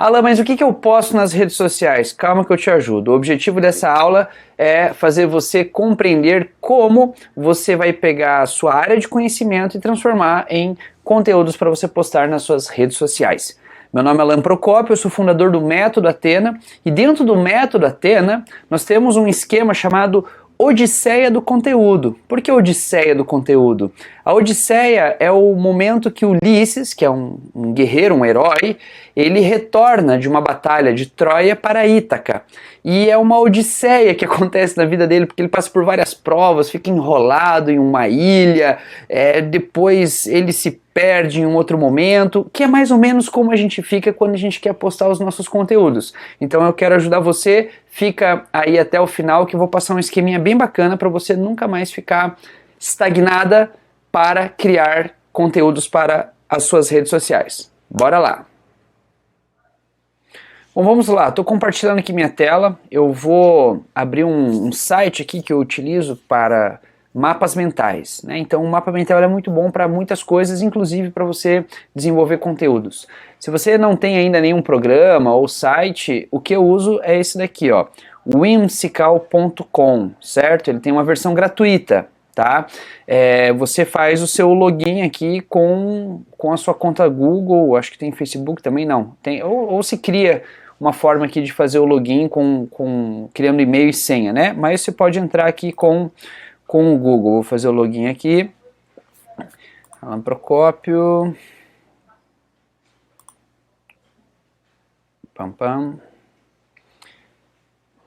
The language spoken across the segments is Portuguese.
Alan, mas o que eu posto nas redes sociais? Calma que eu te ajudo. O objetivo dessa aula é fazer você compreender como você vai pegar a sua área de conhecimento e transformar em conteúdos para você postar nas suas redes sociais. Meu nome é Alan Procópio, eu sou fundador do Método Athena e dentro do Método Athena nós temos um esquema chamado Odisseia do Conteúdo. Por que Odisseia do Conteúdo? A Odisseia é o momento que Ulisses, que é um guerreiro, um herói, ele retorna de uma batalha de Troia para Ítaca. E é uma odisseia que acontece na vida dele, porque ele passa por várias provas, fica enrolado em uma ilha, depois ele se perde em um outro momento, que é mais ou menos como a gente fica quando a gente quer postar os nossos conteúdos. Então eu quero ajudar você, fica aí até o final que eu vou passar um esqueminha bem bacana para você nunca mais ficar estagnada para criar conteúdos para as suas redes sociais. Bora lá! Bom, vamos lá, estou compartilhando aqui minha tela, eu vou abrir um site aqui que eu utilizo para mapas mentais, né? Então o mapa mental é muito bom para muitas coisas, inclusive para você desenvolver conteúdos. Se você não tem ainda nenhum programa ou site, o que eu uso é esse daqui, ó, whimsical.com, certo? Ele tem uma versão gratuita, tá? Você faz o seu login aqui com a sua conta Google, acho que tem Facebook também, não, tem, ou se cria uma forma aqui de fazer o login criando e-mail e senha, né? Mas você pode entrar aqui com o Google. Vou fazer o login aqui. Alan Procópio. Pam, pam.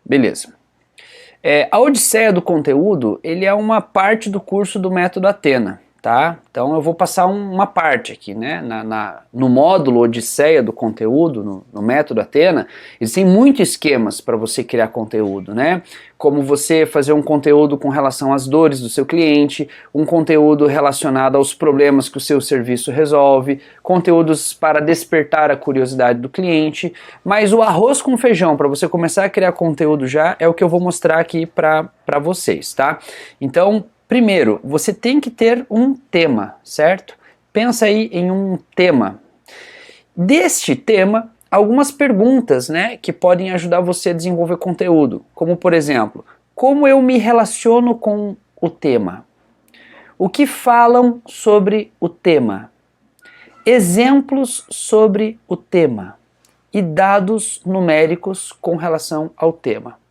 Beleza. A Odisseia do Conteúdo, ele é uma parte do curso do Método Athena, tá? Então eu vou passar uma parte aqui, né? No módulo Odisseia do Conteúdo, no Método Athena, existem muitos esquemas para você criar conteúdo, né? Como você fazer um conteúdo com relação às dores do seu cliente, um conteúdo relacionado aos problemas que o seu serviço resolve, conteúdos para despertar a curiosidade do cliente, mas o arroz com feijão para você começar a criar conteúdo já é o que eu vou mostrar aqui para vocês, tá? Então, primeiro, você tem que ter um tema, certo? Pensa aí em um tema. Deste tema, algumas perguntas, né, que podem ajudar você a desenvolver conteúdo, como por exemplo, como eu me relaciono com o tema? O que falam sobre o tema? Exemplos sobre o tema e dados numéricos com relação ao tema.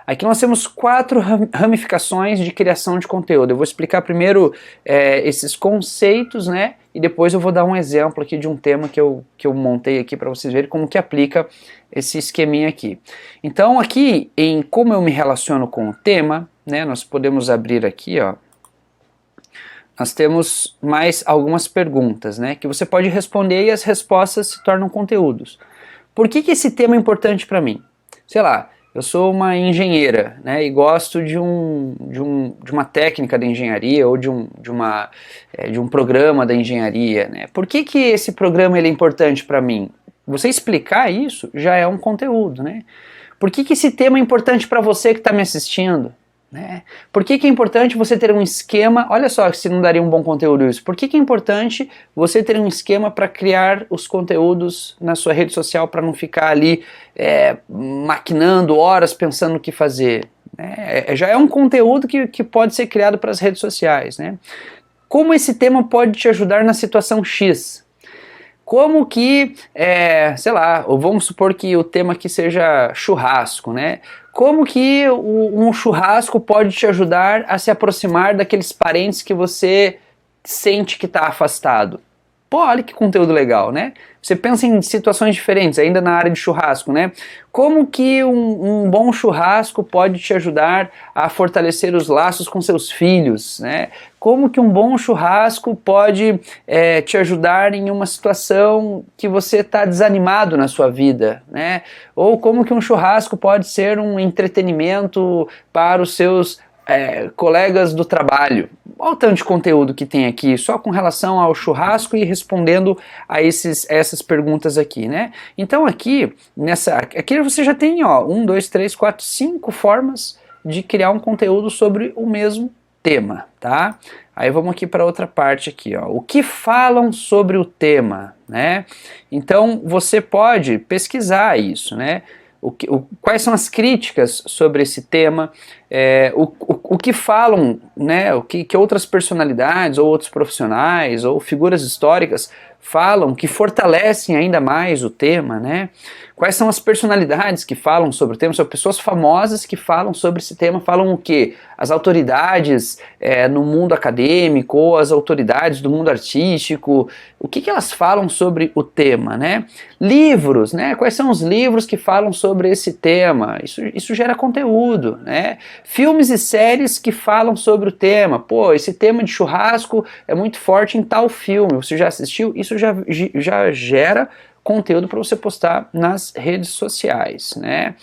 Aqui nós temos 4 ramificações de criação de conteúdo. Eu vou explicar primeiro esses conceitos, né? E depois eu vou dar um exemplo aqui de um tema que eu montei aqui para vocês verem como que aplica esse esqueminha aqui. Então aqui em como eu me relaciono com o tema, né? Nós podemos abrir aqui, ó. Nós temos mais algumas perguntas, né? Que você pode responder e as respostas se tornam conteúdos. Por que esse tema é importante para mim? Sei lá. Eu sou uma engenheira, né, e gosto de uma técnica da engenharia ou de um programa da engenharia, né? Por que esse programa ele é importante para mim? Você explicar isso já é um conteúdo, né? Por que esse tema é importante para você que está me assistindo? Né? Por que é importante você ter um esquema? Olha só se não daria um bom conteúdo isso. Por que é importante você ter um esquema para criar os conteúdos na sua rede social para não ficar ali maquinando horas pensando no que fazer? Já é um conteúdo que pode ser criado para as redes sociais, né? Como esse tema pode te ajudar na situação X? Como que, sei lá, ou vamos supor que o tema aqui seja churrasco, né? Como que um churrasco pode te ajudar a se aproximar daqueles parentes que você sente que está afastado? Pô, olha que conteúdo legal, né? Você pensa em situações diferentes, ainda na área de churrasco, né? Como que um bom churrasco pode te ajudar a fortalecer os laços com seus filhos, né? Como que um bom churrasco pode te ajudar em uma situação que você está desanimado na sua vida, né? Ou como que um churrasco pode ser um entretenimento para os seus colegas do trabalho. Olha o tanto de conteúdo que tem aqui, só com relação ao churrasco e respondendo a essas perguntas aqui, né? Então aqui você já tem, ó, 1, 2, 3, 4, 5 formas de criar um conteúdo sobre o mesmo tema, tá? Aí vamos aqui para outra parte aqui, ó. O que falam sobre o tema, né? Então você pode pesquisar isso, né? Quais são as críticas sobre esse tema, o que falam, né? O que outras personalidades ou outros profissionais ou figuras históricas falam que fortalecem ainda mais o tema, né? Quais são as personalidades que falam sobre o tema? São pessoas famosas que falam sobre esse tema, falam o quê? As autoridades no mundo acadêmico ou as autoridades do mundo artístico, o que elas falam sobre o tema, né? Livros, né? Quais são os livros que falam sobre esse tema? Isso gera conteúdo, né? Filmes e séries que falam sobre o tema. Pô, esse tema de churrasco é muito forte em tal filme, você já assistiu? Isso já gera conteúdo para você postar nas redes sociais, né?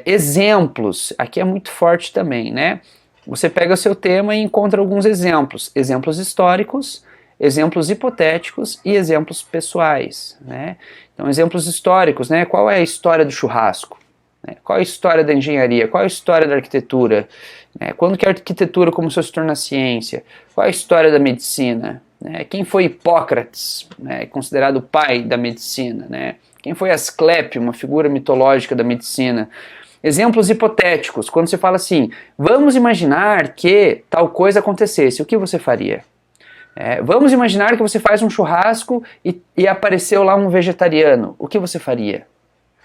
Exemplos, aqui é muito forte também, né? Você pega o seu tema e encontra alguns exemplos históricos, exemplos hipotéticos e exemplos pessoais, né? Então, exemplos históricos, né? Qual é a história do churrasco? Qual é a história da engenharia? Qual é a história da arquitetura? Quando que a arquitetura começou a se tornar ciência? Qual é a história da medicina? Quem foi Hipócrates, considerado o pai da medicina? Quem foi Asclépio, uma figura mitológica da medicina? Exemplos hipotéticos, quando você fala assim, vamos imaginar que tal coisa acontecesse, o que você faria? Vamos imaginar que você faz um churrasco e apareceu lá um vegetariano, o que você faria?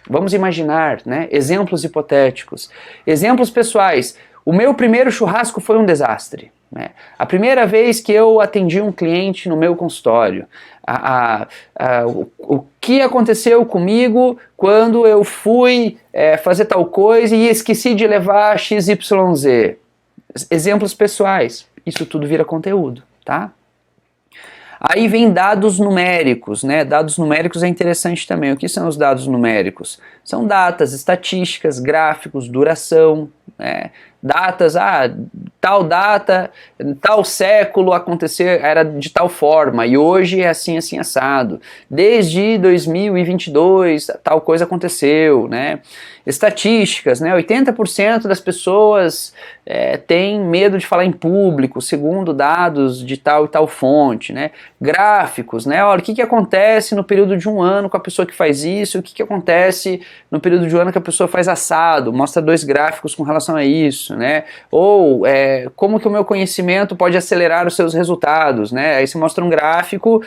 Vamos imaginar, né? Exemplos hipotéticos. Exemplos pessoais. O meu primeiro churrasco foi um desastre. A primeira vez que eu atendi um cliente no meu consultório. O que aconteceu comigo quando eu fui fazer tal coisa e esqueci de levar XYZ. Exemplos pessoais. Isso tudo vira conteúdo, tá? Aí vem dados numéricos, né? Dados numéricos é interessante também. O que são os dados numéricos? São datas, estatísticas, gráficos, duração, né? Datas, tal data, tal século aconteceu, era de tal forma, e hoje é assim, assim, assado. Desde 2022, tal coisa aconteceu, né? Estatísticas, né? 80% das pessoas têm medo de falar em público, segundo dados de tal e tal fonte, né? Gráficos, né? Olha, o que acontece no período de um ano com a pessoa que faz isso, o que acontece no período de um ano que a pessoa faz assado, mostra 2 gráficos com relação a isso, né? Ou como que o meu conhecimento pode acelerar os seus resultados, né? Aí você mostra um gráfico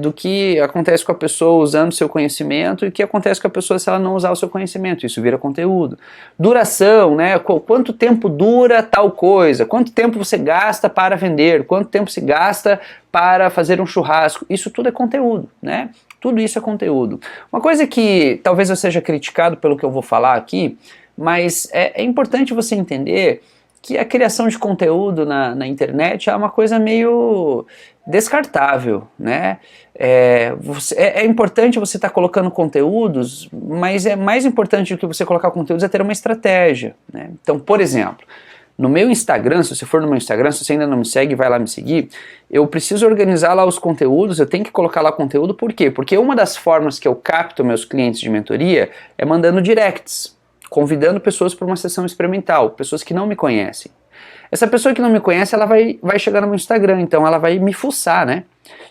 do que acontece com a pessoa usando o seu conhecimento e o que acontece com a pessoa se ela não usar o seu conhecimento. Isso vira conteúdo. Duração, né? Quanto tempo dura tal coisa? Quanto tempo você gasta para vender? Quanto tempo se gasta para fazer um churrasco? Isso tudo é conteúdo, né? Tudo isso é conteúdo. Uma coisa que talvez eu seja criticado pelo que eu vou falar aqui, mas é importante você entender que a criação de conteúdo na internet é uma coisa meio descartável, né? É importante você estar colocando conteúdos, mas é mais importante do que você colocar conteúdos é ter uma estratégia, né? Então, por exemplo, no meu Instagram, se você for no meu Instagram, se você ainda não me segue, vai lá me seguir, eu preciso organizar lá os conteúdos, eu tenho que colocar lá conteúdo, por quê? Porque uma das formas que eu capto meus clientes de mentoria é mandando directs, convidando pessoas para uma sessão experimental, pessoas que não me conhecem. Essa pessoa que não me conhece, ela vai chegar no meu Instagram, então ela vai me fuçar, né?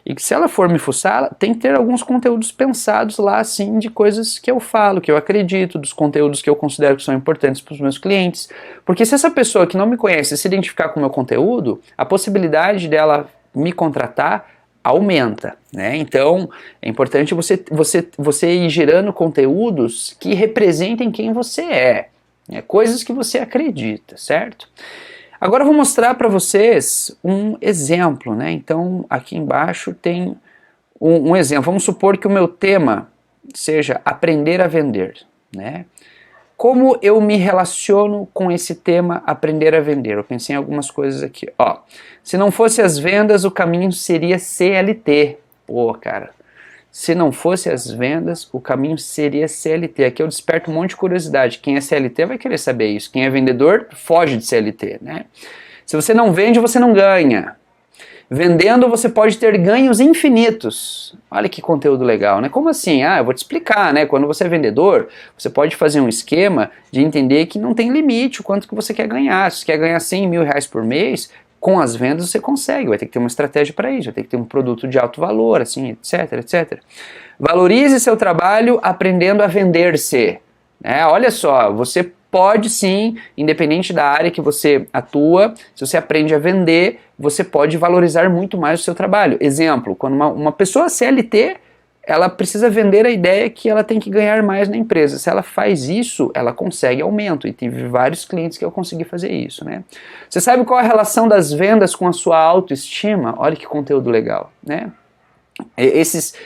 E se ela for me fuçar, ela tem que ter alguns conteúdos pensados lá, assim, de coisas que eu falo, que eu acredito, dos conteúdos que eu considero que são importantes para os meus clientes. Porque se essa pessoa que não me conhece se identificar com o meu conteúdo, a possibilidade dela me contratar aumenta, né? Então, é importante você ir gerando conteúdos que representem quem você é, né? Coisas que você acredita, certo? Agora eu vou mostrar para vocês um exemplo, né? Então, aqui embaixo tem um exemplo. Vamos supor que o meu tema seja aprender a vender, né? Como eu me relaciono com esse tema aprender a vender? Eu pensei em algumas coisas aqui. Ó, se não fosse as vendas, o caminho seria CLT. Pô, cara, se não fosse as vendas, o caminho seria CLT. Aqui eu desperto um monte de curiosidade. Quem é CLT vai querer saber isso. Quem é vendedor, foge de CLT, né? Se você não vende, você não ganha. Vendendo, você pode ter ganhos infinitos. Olha que conteúdo legal, né? Como assim? Eu vou te explicar, né? Quando você é vendedor, você pode fazer um esquema de entender que não tem limite o quanto que você quer ganhar. Se você quer ganhar 100 mil reais por mês, Com as vendas você consegue, vai ter que ter uma estratégia para isso, vai ter que ter um produto de alto valor, assim, etc, etc. Valorize seu trabalho aprendendo a vender-se. Olha só, você pode sim, independente da área que você atua, se você aprende a vender, você pode valorizar muito mais o seu trabalho. Exemplo, quando uma pessoa CLT, ela precisa vender a ideia que ela tem que ganhar mais na empresa. Se ela faz isso, ela consegue aumento. E tive vários clientes que eu consegui fazer isso, né? Você sabe qual é a relação das vendas com a sua autoestima? Olha que conteúdo legal, né? Esse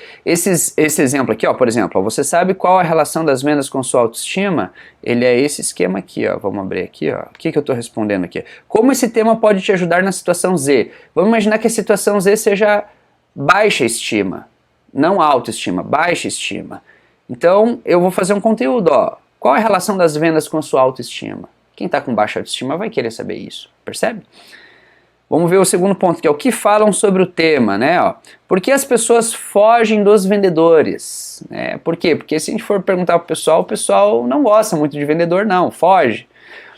exemplo aqui, ó, por exemplo, ó, você sabe qual é a relação das vendas com sua autoestima? Ele é esse esquema aqui, ó. Vamos abrir aqui, ó. O que eu estou respondendo aqui? Como esse tema pode te ajudar na situação Z? Vamos imaginar que a situação Z seja baixa estima, não autoestima, baixa estima. Então, eu vou fazer um conteúdo, ó. Qual é a relação das vendas com a sua autoestima? Quem está com baixa autoestima vai querer saber isso, percebe? Vamos ver o segundo ponto, que é o que falam sobre o tema, né? Ó, por que as pessoas fogem dos vendedores? Por quê? Porque se a gente for perguntar para o pessoal não gosta muito de vendedor, não, foge.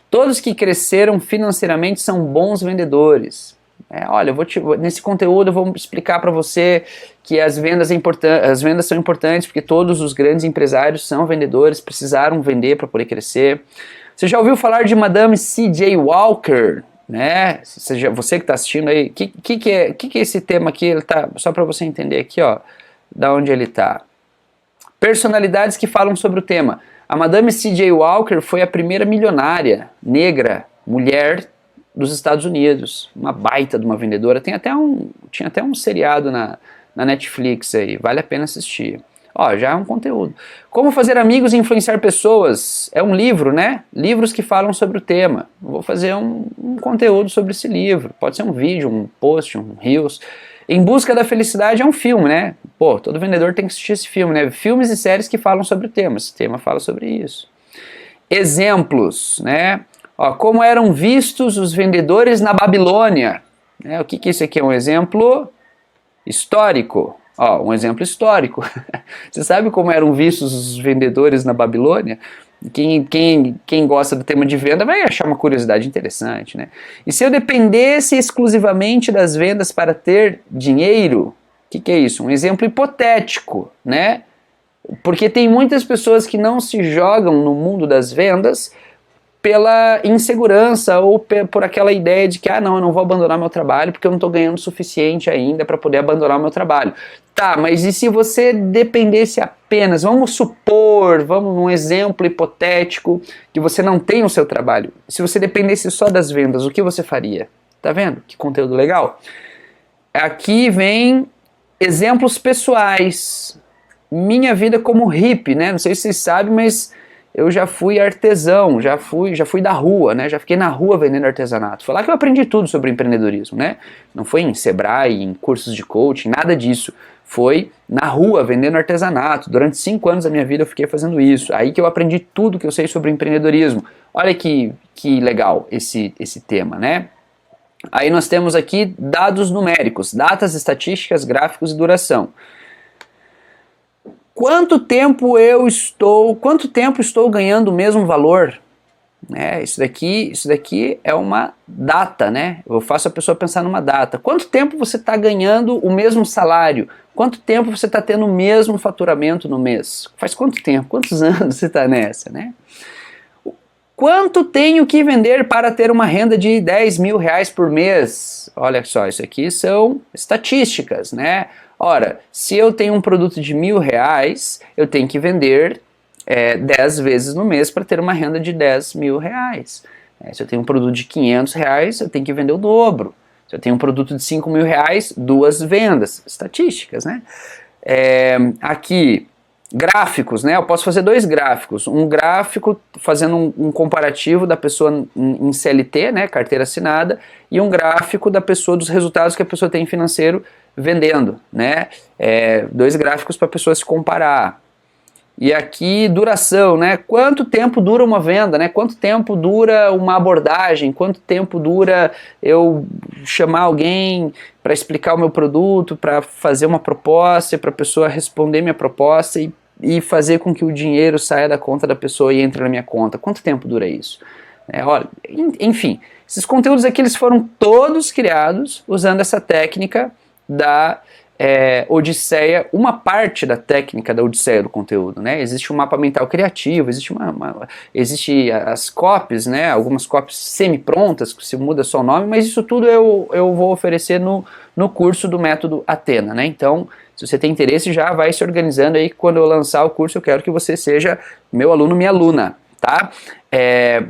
Todos que cresceram financeiramente são bons vendedores. Olha, nesse conteúdo eu vou explicar para você que as vendas são importantes porque todos os grandes empresários são vendedores, precisaram vender para poder crescer. Você já ouviu falar de Madame C.J. Walker? Você que está assistindo aí, o que é esse tema aqui? Ele tá, só para você entender aqui, ó, da onde ele está. Personalidades que falam sobre o tema. A Madame C.J. Walker foi a primeira milionária negra, mulher dos Estados Unidos. Uma baita de uma vendedora. Tinha até um seriado na Netflix aí, vale a pena assistir. Ó, já é um conteúdo. Como fazer amigos e influenciar pessoas? É um livro, né? Livros que falam sobre o tema. Vou fazer um conteúdo sobre esse livro. Pode ser um vídeo, um post, um reels. Em Busca da Felicidade é um filme, né? Pô, todo vendedor tem que assistir esse filme, né? Filmes e séries que falam sobre o tema. Esse tema fala sobre isso. Exemplos, né? Ó, como eram vistos os vendedores na Babilônia? O que isso aqui é? Um exemplo histórico. Ó, um exemplo histórico. Você sabe como eram vistos os vendedores na Babilônia? Quem gosta do tema de venda vai achar uma curiosidade interessante, né? E se eu dependesse exclusivamente das vendas para ter dinheiro? O que é isso? Um exemplo hipotético, né? Porque tem muitas pessoas que não se jogam no mundo das vendas pela insegurança ou por aquela ideia de que, não, eu não vou abandonar meu trabalho porque eu não estou ganhando o suficiente ainda para poder abandonar o meu trabalho. Tá, mas e se você dependesse apenas, vamos supor, um exemplo hipotético, que você não tem o seu trabalho, se você dependesse só das vendas, o que você faria? Tá vendo? Que conteúdo legal? Aqui vem exemplos pessoais. Minha vida como hippie, né? Não sei se vocês sabem, mas eu já fui artesão, já fui da rua, né? Já fiquei na rua vendendo artesanato. Foi lá que eu aprendi tudo sobre empreendedorismo, né? Não foi em Sebrae, em cursos de coaching, nada disso. Foi na rua vendendo artesanato. Durante 5 anos da minha vida eu fiquei fazendo isso. Aí que eu aprendi tudo que eu sei sobre empreendedorismo. Olha que legal esse tema, né? Aí nós temos aqui dados numéricos, datas, estatísticas, gráficos e duração. Quanto tempo estou ganhando o mesmo valor? Isso daqui é uma data, né? Eu faço a pessoa pensar numa data. Quanto tempo você está ganhando o mesmo salário? Quanto tempo você está tendo o mesmo faturamento no mês? Faz quanto tempo? Quantos anos você está nessa, né? Quanto tenho que vender para ter uma renda de 10 mil reais por mês? Olha só, isso aqui são estatísticas, né? Ora, se eu tenho um produto de 1.000 reais, eu tenho que vender 10 vezes no mês para ter uma renda de 10 mil reais. Se eu tenho um produto de 500 reais, eu tenho que vender o dobro. Se eu tenho um produto de 5 mil reais, 2 vendas. Estatísticas, né? Aqui, gráficos, né? Eu posso fazer 2 gráficos. Um gráfico fazendo um comparativo da pessoa em CLT, né? Carteira assinada, e um gráfico da pessoa, dos resultados que a pessoa tem financeiro vendendo, né? 2 gráficos para a pessoa se comparar. E aqui, duração, né? Quanto tempo dura uma venda, né? Quanto tempo dura uma abordagem? Quanto tempo dura eu chamar alguém para explicar o meu produto, para fazer uma proposta, para a pessoa responder minha proposta e fazer com que o dinheiro saia da conta da pessoa e entre na minha conta? Quanto tempo dura isso? Olha, enfim, esses conteúdos aqui eles foram todos criados usando essa técnica da Odisseia, uma parte da técnica da Odisseia do conteúdo, né? Existe um mapa mental criativo, existe as copies, né? Algumas copies semi-prontas, que se muda só o nome, mas isso tudo eu vou oferecer no curso do método Athena, né? Então, se você tem interesse, já vai se organizando aí, quando eu lançar o curso, eu quero que você seja meu aluno, minha aluna, tá?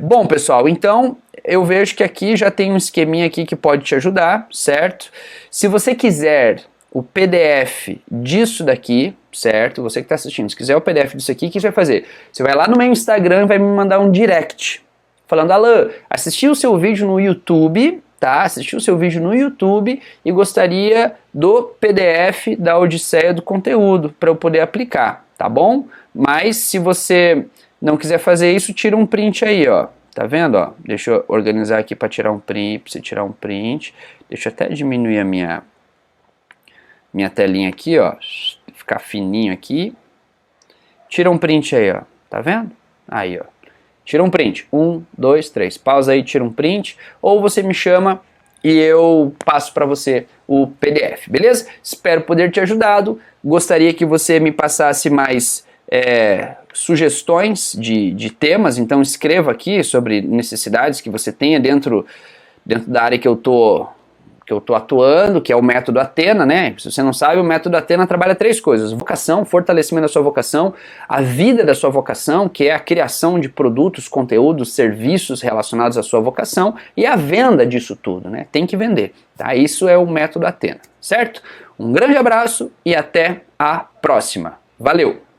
Bom, pessoal, então eu vejo que aqui já tem um esqueminha aqui que pode te ajudar, certo? Se você quiser o PDF disso daqui, certo? Você que está assistindo, se quiser o PDF disso aqui, o que você vai fazer? Você vai lá no meu Instagram e vai me mandar um direct, falando: Alan, assisti o seu vídeo no YouTube, tá? Assisti o seu vídeo no YouTube e gostaria do PDF da Odisseia do conteúdo para eu poder aplicar, tá bom? Mas se você não quiser fazer isso, tira um print aí, ó. Tá vendo, ó? Deixa eu organizar aqui para tirar um print, pra você tirar um print. Deixa eu até diminuir a minha telinha aqui, ó, ficar fininho aqui. Tira um print aí, ó, tá vendo? Aí, ó, tira um print, 1, 2, 3, pausa aí, tira um print, ou você me chama e eu passo para você o PDF, beleza? Espero poder te ajudado, gostaria que você me passasse mais sugestões de temas, então escreva aqui sobre necessidades que você tenha dentro da área que eu tô atuando, que é o método Athena, né? Se você não sabe, o método Athena trabalha 3 coisas: vocação, fortalecimento da sua vocação, a vida da sua vocação, que é a criação de produtos, conteúdos, serviços relacionados à sua vocação, e a venda disso tudo, né? Tem que vender, tá? Isso é o método Athena, certo? Um grande abraço e até a próxima. Valeu!